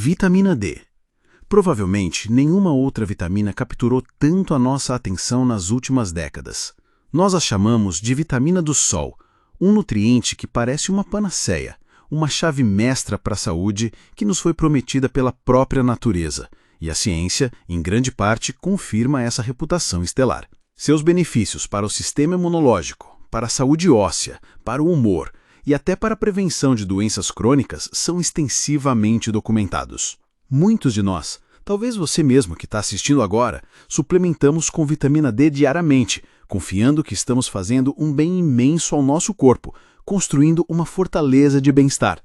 Vitamina D. Provavelmente, nenhuma outra vitamina capturou tanto a nossa atenção nas últimas décadas. Nós a chamamos de vitamina do sol, um nutriente que parece uma panaceia, uma chave mestra para a saúde que nos foi prometida pela própria natureza. E a ciência, em grande parte, confirma essa reputação estelar. Seus benefícios para o sistema imunológico, para a saúde óssea, para o humor e até para a prevenção de doenças crônicas são extensivamente documentados. Muitos de nós, talvez você mesmo que está assistindo agora, suplementamos com vitamina D diariamente, confiando que estamos fazendo um bem imenso ao nosso corpo, construindo uma fortaleza de bem-estar.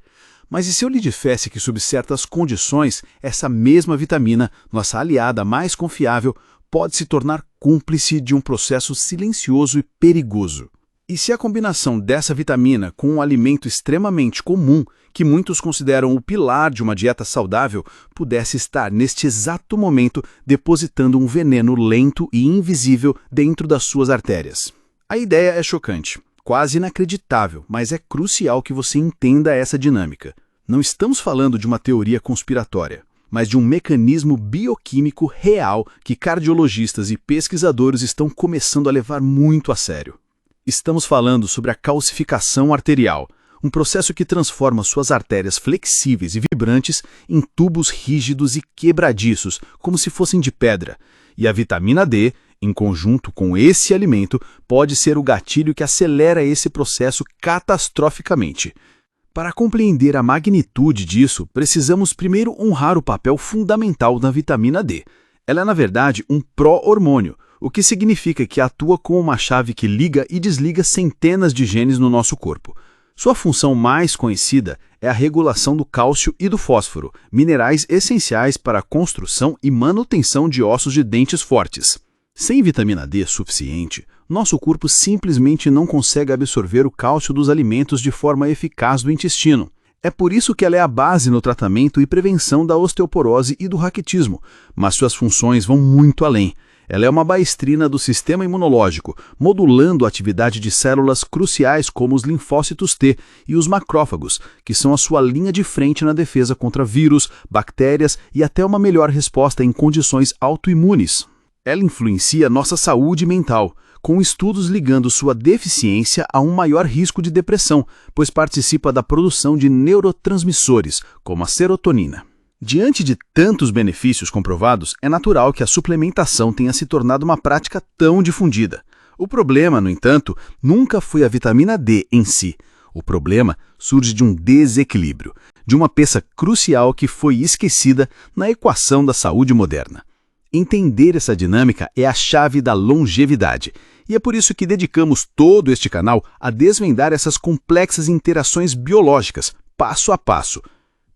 Mas e se eu lhe dissesse que, sob certas condições, essa mesma vitamina, nossa aliada mais confiável, pode se tornar cúmplice de um processo silencioso e perigoso? E se a combinação dessa vitamina com um alimento extremamente comum, que muitos consideram o pilar de uma dieta saudável, pudesse estar neste exato momento depositando um veneno lento e invisível dentro das suas artérias? A ideia é chocante, quase inacreditável, mas é crucial que você entenda essa dinâmica. Não estamos falando de uma teoria conspiratória, mas de um mecanismo bioquímico real que cardiologistas e pesquisadores estão começando a levar muito a sério. Estamos falando sobre a calcificação arterial, um processo que transforma suas artérias flexíveis e vibrantes em tubos rígidos e quebradiços, como se fossem de pedra. E a vitamina D, em conjunto com esse alimento, pode ser o gatilho que acelera esse processo catastroficamente. Para compreender a magnitude disso, precisamos primeiro honrar o papel fundamental da vitamina D. Ela é, na verdade, um pró-hormônio, o que significa que atua como uma chave que liga e desliga centenas de genes no nosso corpo. Sua função mais conhecida é a regulação do cálcio e do fósforo, minerais essenciais para a construção e manutenção de ossos de dentes fortes. Sem vitamina D suficiente, nosso corpo simplesmente não consegue absorver o cálcio dos alimentos de forma eficaz do intestino. É por isso que ela é a base no tratamento e prevenção da osteoporose e do raquitismo, mas suas funções vão muito além. Ela é uma maestrina do sistema imunológico, modulando a atividade de células cruciais como os linfócitos T e os macrófagos, que são a sua linha de frente na defesa contra vírus, bactérias e até uma melhor resposta em condições autoimunes. Ela influencia nossa saúde mental, com estudos ligando sua deficiência a um maior risco de depressão, pois participa da produção de neurotransmissores, como a serotonina. Diante de tantos benefícios comprovados, é natural que a suplementação tenha se tornado uma prática tão difundida. O problema, no entanto, nunca foi a vitamina D em si. O problema surge de um desequilíbrio, de uma peça crucial que foi esquecida na equação da saúde moderna. Entender essa dinâmica é a chave da longevidade, e é por isso que dedicamos todo este canal a desvendar essas complexas interações biológicas, passo a passo.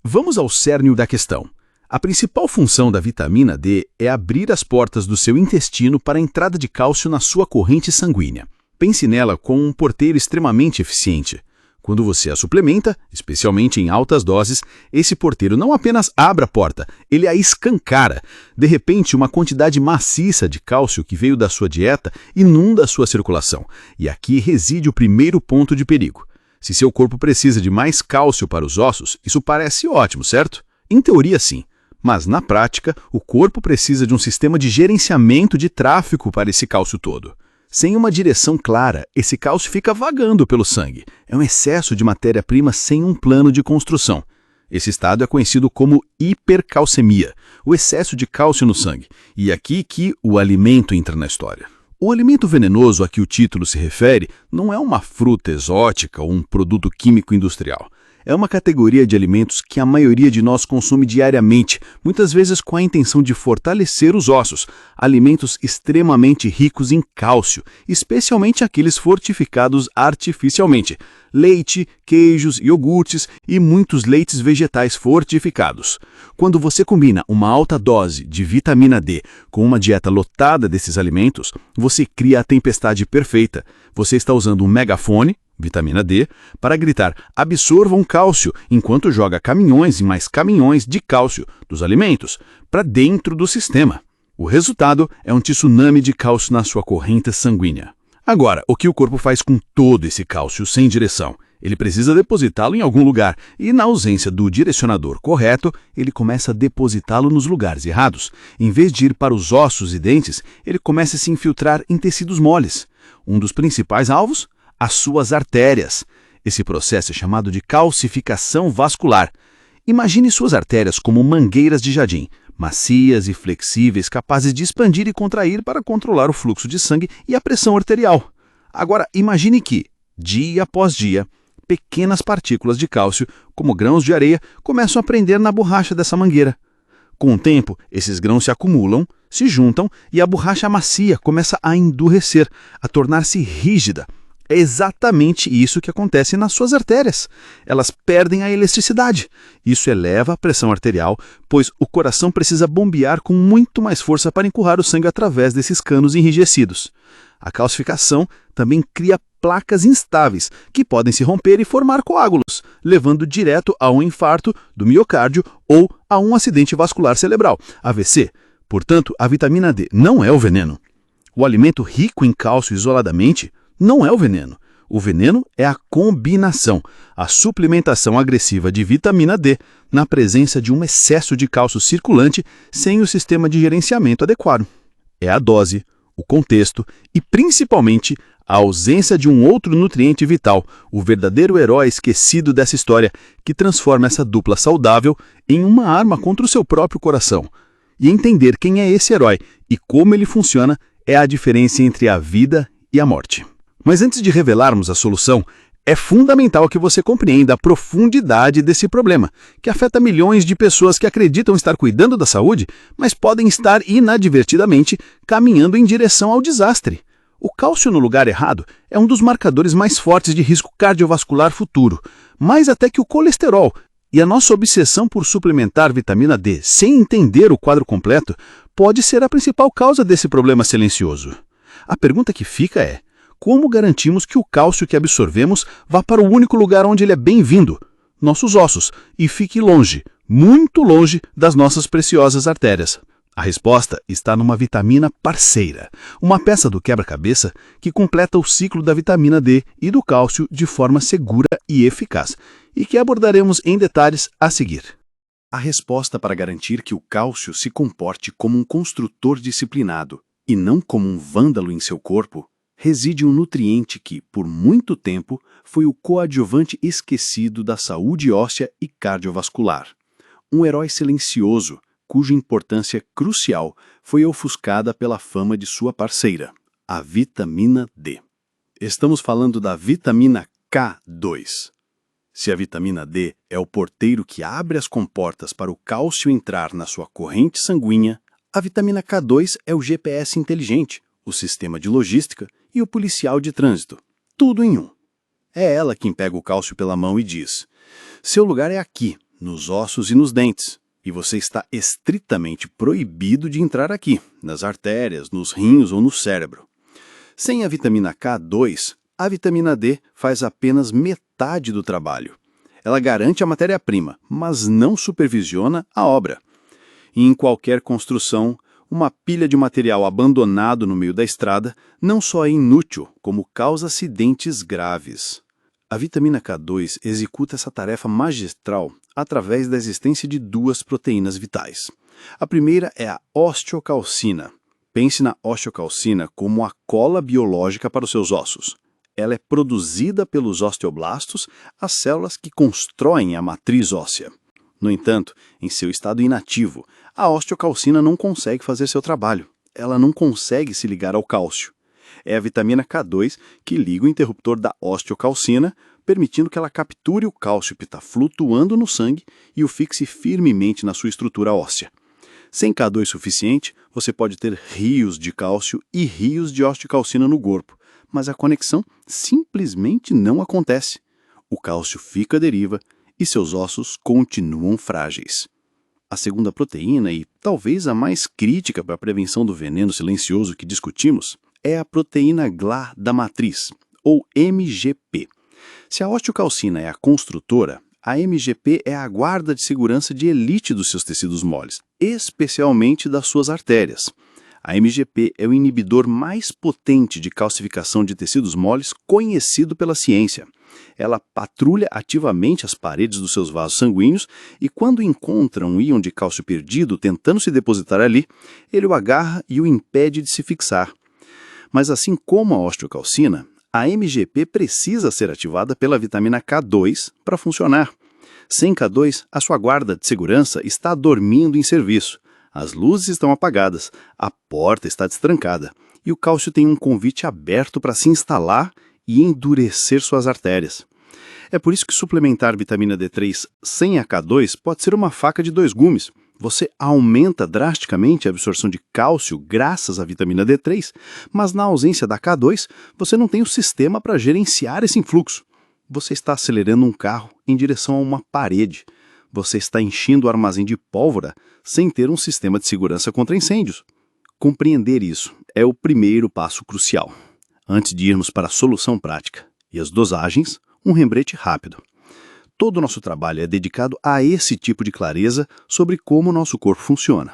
Vamos ao cerne da questão. A principal função da vitamina D é abrir as portas do seu intestino para a entrada de cálcio na sua corrente sanguínea. Pense nela como um porteiro extremamente eficiente. Quando você a suplementa, especialmente em altas doses, esse porteiro não apenas abre a porta, ele a escancara. De repente, uma quantidade maciça de cálcio que veio da sua dieta inunda a sua circulação. E aqui reside o primeiro ponto de perigo. Se seu corpo precisa de mais cálcio para os ossos, isso parece ótimo, certo? Em teoria, sim. Mas, na prática, o corpo precisa de um sistema de gerenciamento de tráfego para esse cálcio todo. Sem uma direção clara, esse cálcio fica vagando pelo sangue. É um excesso de matéria-prima sem um plano de construção. Esse estado é conhecido como hipercalcemia, o excesso de cálcio no sangue. E é aqui que o alimento entra na história. O alimento venenoso a que o título se refere não é uma fruta exótica ou um produto químico industrial. É uma categoria de alimentos que a maioria de nós consome diariamente, muitas vezes com a intenção de fortalecer os ossos. Alimentos extremamente ricos em cálcio, especialmente aqueles fortificados artificialmente. Leite, queijos, iogurtes e muitos leites vegetais fortificados. Quando você combina uma alta dose de vitamina D com uma dieta lotada desses alimentos, você cria a tempestade perfeita. Você está usando um megafone, vitamina D, para gritar absorvam cálcio, enquanto joga caminhões e mais caminhões de cálcio dos alimentos para dentro do sistema. O resultado é um tsunami de cálcio na sua corrente sanguínea. Agora, o que o corpo faz com todo esse cálcio sem direção? Ele precisa depositá-lo em algum lugar e, na ausência do direcionador correto, ele começa a depositá-lo nos lugares errados. Em vez de ir para os ossos e dentes, ele começa a se infiltrar em tecidos moles. Um dos principais alvos? As suas artérias. Esse processo é chamado de calcificação vascular. Imagine suas artérias como mangueiras de jardim, macias e flexíveis, capazes de expandir e contrair para controlar o fluxo de sangue e a pressão arterial. Agora, imagine que, dia após dia, pequenas partículas de cálcio, como grãos de areia, começam a prender na borracha dessa mangueira. Com o tempo, esses grãos se acumulam, se juntam e a borracha macia começa a endurecer, a tornar-se rígida. É exatamente isso que acontece nas suas artérias. Elas perdem a eletricidade. Isso eleva a pressão arterial, pois o coração precisa bombear com muito mais força para empurrar o sangue através desses canos enrijecidos. A calcificação também cria placas instáveis, que podem se romper e formar coágulos, levando direto a um infarto do miocárdio ou a um acidente vascular cerebral, AVC. Portanto, a vitamina D não é o veneno. O alimento rico em cálcio isoladamente não é o veneno. O veneno é a combinação, a suplementação agressiva de vitamina D na presença de um excesso de cálcio circulante sem o sistema de gerenciamento adequado. É a dose, o contexto e, principalmente, a ausência de um outro nutriente vital, o verdadeiro herói esquecido dessa história, que transforma essa dupla saudável em uma arma contra o seu próprio coração. E entender quem é esse herói e como ele funciona é a diferença entre a vida e a morte. Mas antes de revelarmos a solução, é fundamental que você compreenda a profundidade desse problema, que afeta milhões de pessoas que acreditam estar cuidando da saúde, mas podem estar inadvertidamente caminhando em direção ao desastre. O cálcio no lugar errado é um dos marcadores mais fortes de risco cardiovascular futuro, mais até que o colesterol. E a nossa obsessão por suplementar vitamina D sem entender o quadro completo pode ser a principal causa desse problema silencioso. A pergunta que fica é: como garantimos que o cálcio que absorvemos vá para o único lugar onde ele é bem-vindo, nossos ossos, e fique longe, muito longe das nossas preciosas artérias? A resposta está numa vitamina parceira, uma peça do quebra-cabeça que completa o ciclo da vitamina D e do cálcio de forma segura e eficaz, e que abordaremos em detalhes a seguir. A resposta para garantir que o cálcio se comporte como um construtor disciplinado e não como um vândalo em seu corpo reside um nutriente que, por muito tempo, foi o coadjuvante esquecido da saúde óssea e cardiovascular. Um herói silencioso, cuja importância crucial foi ofuscada pela fama de sua parceira, a vitamina D. Estamos falando da vitamina K2. Se a vitamina D é o porteiro que abre as comportas para o cálcio entrar na sua corrente sanguínea, a vitamina K2 é o GPS inteligente, o sistema de logística e o policial de trânsito. Tudo em um. É ela quem pega o cálcio pela mão e diz: seu lugar é aqui, nos ossos e nos dentes, e você está estritamente proibido de entrar aqui, nas artérias, nos rins ou no cérebro. Sem a vitamina K2, a vitamina D faz apenas metade do trabalho. Ela garante a matéria-prima, mas não supervisiona a obra. E em qualquer construção, uma pilha de material abandonado no meio da estrada não só é inútil, como causa acidentes graves. A vitamina K2 executa essa tarefa magistral através da existência de duas proteínas vitais. A primeira é a osteocalcina. Pense na osteocalcina como a cola biológica para os seus ossos. Ela é produzida pelos osteoblastos, as células que constroem a matriz óssea. No entanto, em seu estado inativo, a osteocalcina não consegue fazer seu trabalho. Ela não consegue se ligar ao cálcio. É a vitamina K2 que liga o interruptor da osteocalcina, permitindo que ela capture o cálcio que está flutuando no sangue e o fixe firmemente na sua estrutura óssea. Sem K2 suficiente, você pode ter rios de cálcio e rios de osteocalcina no corpo, mas a conexão simplesmente não acontece. O cálcio fica à deriva e seus ossos continuam frágeis. A segunda proteína, e talvez a mais crítica para a prevenção do veneno silencioso que discutimos, é a proteína GLA da matriz, ou MGP. Se a osteocalcina é a construtora, a MGP é a guarda de segurança de elite dos seus tecidos moles, especialmente das suas artérias. A MGP é o inibidor mais potente de calcificação de tecidos moles conhecido pela ciência. Ela patrulha ativamente as paredes dos seus vasos sanguíneos e quando encontra um íon de cálcio perdido tentando se depositar ali, ele o agarra e o impede de se fixar. Mas assim como a osteocalcina, a MGP precisa ser ativada pela vitamina K2 para funcionar. Sem K2, a sua guarda de segurança está dormindo em serviço. As luzes estão apagadas, a porta está destrancada e o cálcio tem um convite aberto para se instalar e endurecer suas artérias. É por isso que suplementar vitamina D3 sem a K2 pode ser uma faca de dois gumes. Você aumenta drasticamente a absorção de cálcio graças à vitamina D3, mas na ausência da K2, você não tem o sistema para gerenciar esse influxo. Você está acelerando um carro em direção a uma parede. Você está enchendo o armazém de pólvora sem ter um sistema de segurança contra incêndios. Compreender isso é o primeiro passo crucial. Antes de irmos para a solução prática e as dosagens, um lembrete rápido. Todo o nosso trabalho é dedicado a esse tipo de clareza sobre como o nosso corpo funciona.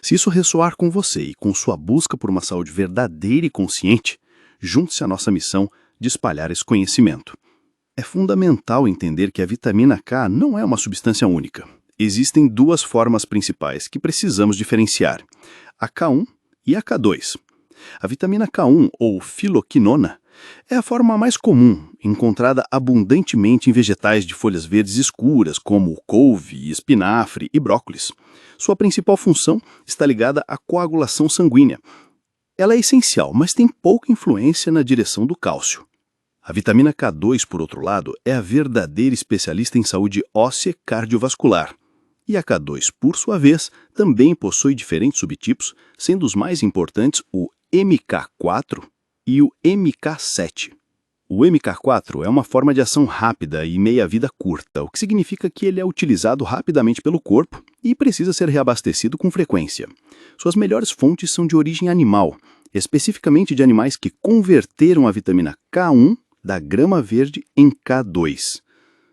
Se isso ressoar com você e com sua busca por uma saúde verdadeira e consciente, junte-se à nossa missão de espalhar esse conhecimento. É fundamental entender que a vitamina K não é uma substância única. Existem duas formas principais que precisamos diferenciar: a K1 e a K2. A vitamina K1, ou filoquinona, é a forma mais comum, encontrada abundantemente em vegetais de folhas verdes escuras, como couve, espinafre e brócolis. Sua principal função está ligada à coagulação sanguínea. Ela é essencial, mas tem pouca influência na direção do cálcio. A vitamina K2, por outro lado, é a verdadeira especialista em saúde óssea e cardiovascular. E a K2, por sua vez, também possui diferentes subtipos, sendo os mais importantes o MK4 e o MK7. O MK4 é uma forma de ação rápida e meia-vida curta, o que significa que ele é utilizado rapidamente pelo corpo e precisa ser reabastecido com frequência. Suas melhores fontes são de origem animal, especificamente de animais que converteram a vitamina K1 da grama verde em K2.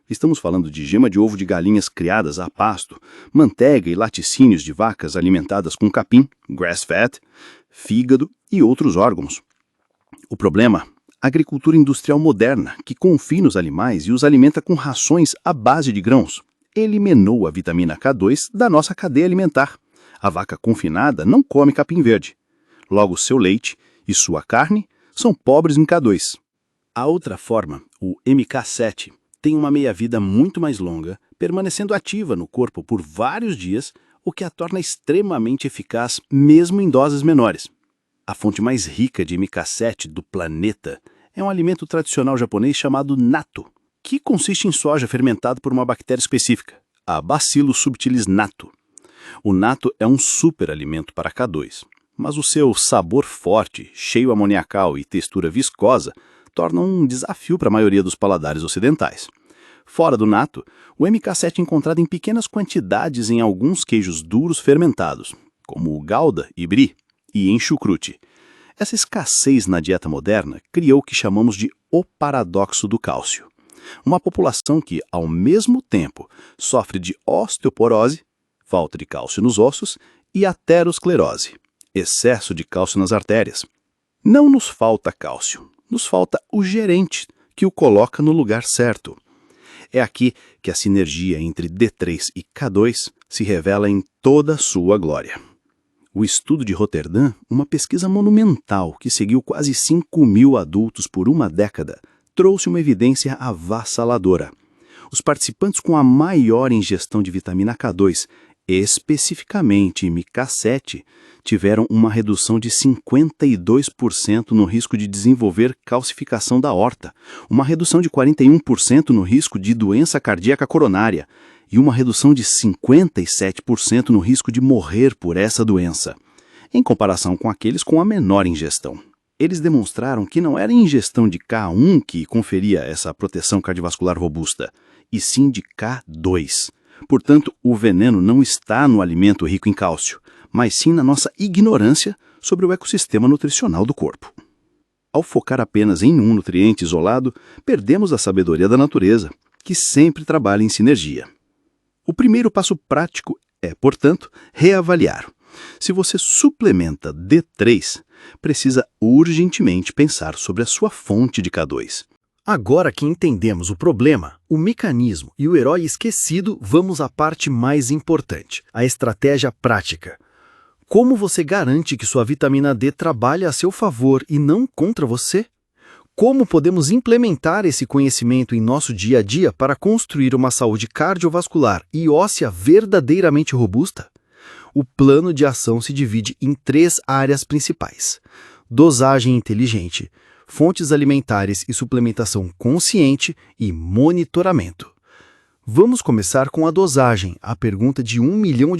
Estamos falando de gema de ovo de galinhas criadas a pasto, manteiga e laticínios de vacas alimentadas com capim, grass-fed, fígado e outros órgãos. O problema? A agricultura industrial moderna, que confina os animais e os alimenta com rações à base de grãos, eliminou a vitamina K2 da nossa cadeia alimentar. A vaca confinada não come capim verde. Logo, seu leite e sua carne são pobres em K2. A outra forma, o MK7, tem uma meia-vida muito mais longa, permanecendo ativa no corpo por vários dias, o que a torna extremamente eficaz mesmo em doses menores. A fonte mais rica de MK7 do planeta é um alimento tradicional japonês chamado natto, que consiste em soja fermentada por uma bactéria específica, a Bacillus subtilis natto. O natto é um superalimento para K2, mas o seu sabor forte, cheio amoniacal e textura viscosa tornam um desafio para a maioria dos paladares ocidentais. Fora do natto, o MK7 é encontrado em pequenas quantidades em alguns queijos duros fermentados, como o Gouda e Brie, e em chucrute. Essa escassez na dieta moderna criou o que chamamos de o paradoxo do cálcio. Uma população que, ao mesmo tempo, sofre de osteoporose, falta de cálcio nos ossos, e aterosclerose, excesso de cálcio nas artérias. Não nos falta cálcio, nos falta o gerente, que o coloca no lugar certo. É aqui que a sinergia entre D3 e K2 se revela em toda a sua glória. O estudo de Roterdã, uma pesquisa monumental que seguiu quase 5.000 adultos por uma década, trouxe uma evidência avassaladora. Os participantes com a maior ingestão de vitamina K2, especificamente MK7, tiveram uma redução de 52% no risco de desenvolver calcificação da aorta, uma redução de 41% no risco de doença cardíaca coronária e uma redução de 57% no risco de morrer por essa doença, em comparação com aqueles com a menor ingestão. Eles demonstraram que não era a ingestão de K1 que conferia essa proteção cardiovascular robusta, e sim de K2. Portanto, o veneno não está no alimento rico em cálcio, mas sim na nossa ignorância sobre o ecossistema nutricional do corpo. Ao focar apenas em um nutriente isolado, perdemos a sabedoria da natureza, que sempre trabalha em sinergia. O primeiro passo prático é, portanto, reavaliar. Se você suplementa D3, precisa urgentemente pensar sobre a sua fonte de K2. Agora que entendemos o problema, o mecanismo e o herói esquecido, vamos à parte mais importante, a estratégia prática. Como você garante que sua vitamina D trabalha a seu favor e não contra você? Como podemos implementar esse conhecimento em nosso dia a dia para construir uma saúde cardiovascular e óssea verdadeiramente robusta? O plano de ação se divide em 3 áreas principais: dosagem inteligente, fontes alimentares e suplementação consciente e monitoramento. Vamos começar com a dosagem, a pergunta de R$1 milhão.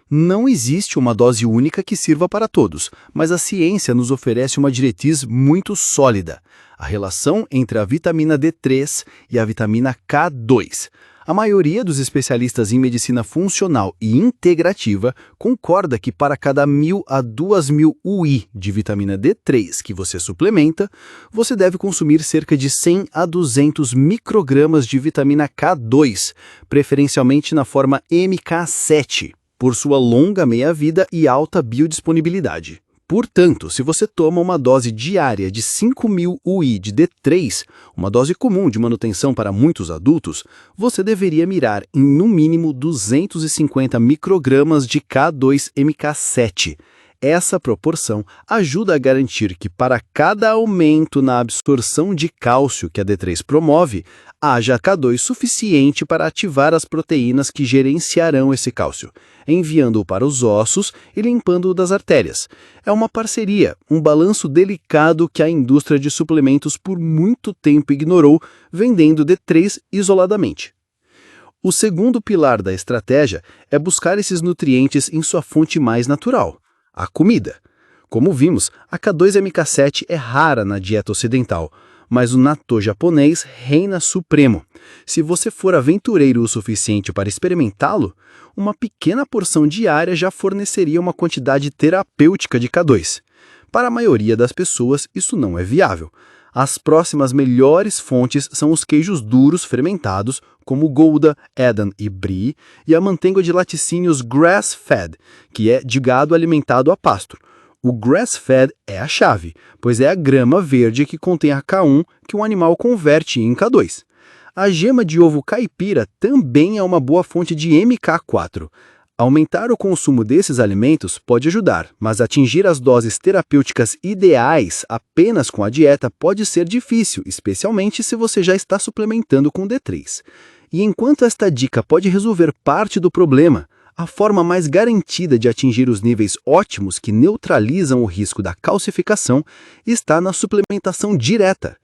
Não existe uma dose única que sirva para todos, mas a ciência nos oferece uma diretriz muito sólida: a relação entre a vitamina D3 e a vitamina K2. A maioria dos especialistas em medicina funcional e integrativa concorda que para cada 1.000 a 2.000 UI de vitamina D3 que você suplementa, você deve consumir cerca de 100 a 200 microgramas de vitamina K2, preferencialmente na forma MK7, por sua longa meia-vida e alta biodisponibilidade. Portanto, se você toma uma dose diária de 5.000 UI de D3, uma dose comum de manutenção para muitos adultos, você deveria mirar em, no mínimo, 250 microgramas de K2MK7. Essa proporção ajuda a garantir que, para cada aumento na absorção de cálcio que a D3 promove, haja K2 suficiente para ativar as proteínas que gerenciarão esse cálcio, enviando-o para os ossos e limpando-o das artérias. É uma parceria, um balanço delicado que a indústria de suplementos por muito tempo ignorou, vendendo D3 isoladamente. O segundo pilar da estratégia é buscar esses nutrientes em sua fonte mais natural: a comida. Como vimos, a K2MK7 é rara na dieta ocidental, mas o natto japonês reina supremo. Se você for aventureiro o suficiente para experimentá-lo, uma pequena porção diária já forneceria uma quantidade terapêutica de K2. Para a maioria das pessoas, isso não é viável. As próximas melhores fontes são os queijos duros fermentados, como Gouda, Edam e Brie, e a manteiga de laticínios grass-fed, que é de gado alimentado a pasto. O grass-fed é a chave, pois é a grama verde que contém a K1 que o animal converte em K2. A gema de ovo caipira também é uma boa fonte de MK4. Aumentar o consumo desses alimentos pode ajudar, mas atingir as doses terapêuticas ideais apenas com a dieta pode ser difícil, especialmente se você já está suplementando com D3. E enquanto esta dica pode resolver parte do problema, a forma mais garantida de atingir os níveis ótimos que neutralizam o risco da calcificação está na suplementação direta.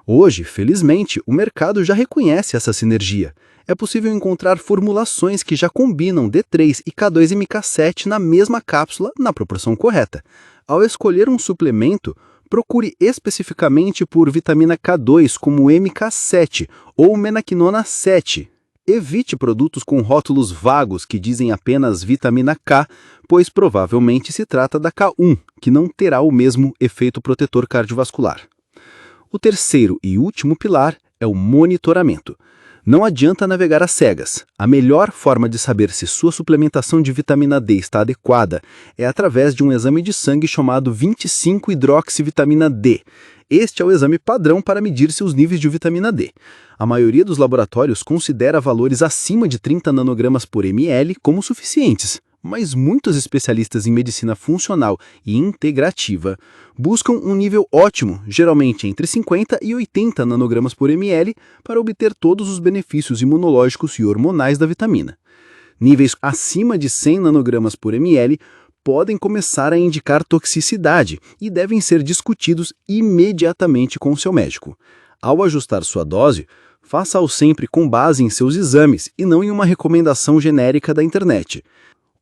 Hoje, felizmente, o mercado já reconhece essa sinergia. É possível encontrar formulações que já combinam D3 e K2MK7 na mesma cápsula na proporção correta. Ao escolher um suplemento, procure especificamente por vitamina K2 como MK7 ou menaquinona 7. Evite produtos com rótulos vagos que dizem apenas vitamina K, pois provavelmente se trata da K1, que não terá o mesmo efeito protetor cardiovascular. O terceiro e último pilar é o monitoramento. Não adianta navegar às cegas. A melhor forma de saber se sua suplementação de vitamina D está adequada é através de um exame de sangue chamado 25-hidroxivitamina D. Este é o exame padrão para medir seus níveis de vitamina D. A maioria dos laboratórios considera valores acima de 30 nanogramas por ml como suficientes, mas muitos especialistas em medicina funcional e integrativa buscam um nível ótimo, geralmente entre 50 e 80 nanogramas por ml, para obter todos os benefícios imunológicos e hormonais da vitamina. Níveis acima de 100 nanogramas por ml podem começar a indicar toxicidade e devem ser discutidos imediatamente com o seu médico. Ao ajustar sua dose, faça-o sempre com base em seus exames e não em uma recomendação genérica da internet.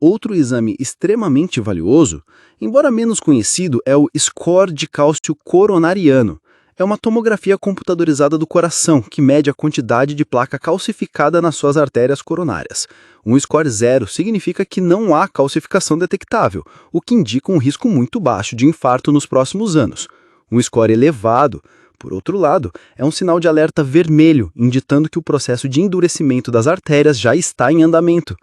Outro exame extremamente valioso, embora menos conhecido, é o score de cálcio coronariano. É uma tomografia computadorizada do coração que mede a quantidade de placa calcificada nas suas artérias coronárias. Um score 0 significa que não há calcificação detectável, o que indica um risco muito baixo de infarto nos próximos anos. Um score elevado, por outro lado, é um sinal de alerta vermelho, indicando que o processo de endurecimento das artérias já está em andamento.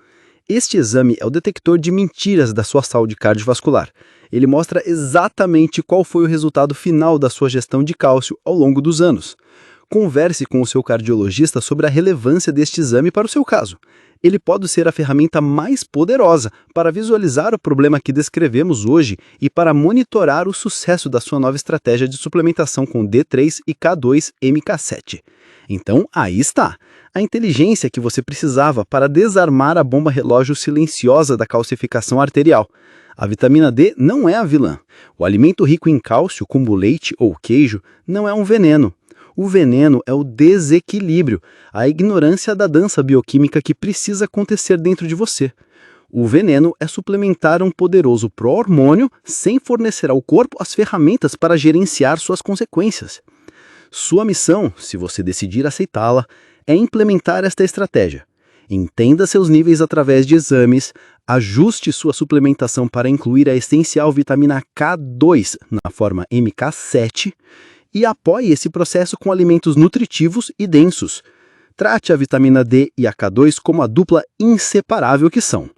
Este exame é o detector de mentiras da sua saúde cardiovascular. Ele mostra exatamente qual foi o resultado final da sua gestão de cálcio ao longo dos anos. Converse com o seu cardiologista sobre a relevância deste exame para o seu caso. Ele pode ser a ferramenta mais poderosa para visualizar o problema que descrevemos hoje e para monitorar o sucesso da sua nova estratégia de suplementação com D3 e K2-MK7. Então, aí está, a inteligência que você precisava para desarmar a bomba relógio silenciosa da calcificação arterial. A vitamina D não é a vilã. O alimento rico em cálcio, como o leite ou queijo, não é um veneno. O veneno é o desequilíbrio, a ignorância da dança bioquímica que precisa acontecer dentro de você. O veneno é suplementar um poderoso pró-hormônio sem fornecer ao corpo as ferramentas para gerenciar suas consequências. Sua missão, se você decidir aceitá-la, é implementar esta estratégia. Entenda seus níveis através de exames, ajuste sua suplementação para incluir a essencial vitamina K2 na forma MK7 e apoie esse processo com alimentos nutritivos e densos. Trate a vitamina D e a K2 como a dupla inseparável que são.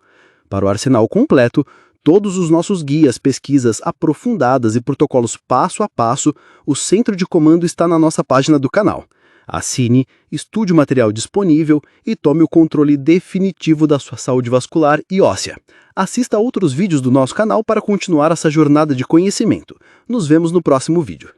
Para o arsenal completo, todos os nossos guias, pesquisas aprofundadas e protocolos passo a passo, o centro de comando está na nossa página do canal. Assine, estude o material disponível e tome o controle definitivo da sua saúde vascular e óssea. Assista a outros vídeos do nosso canal para continuar essa jornada de conhecimento. Nos vemos no próximo vídeo.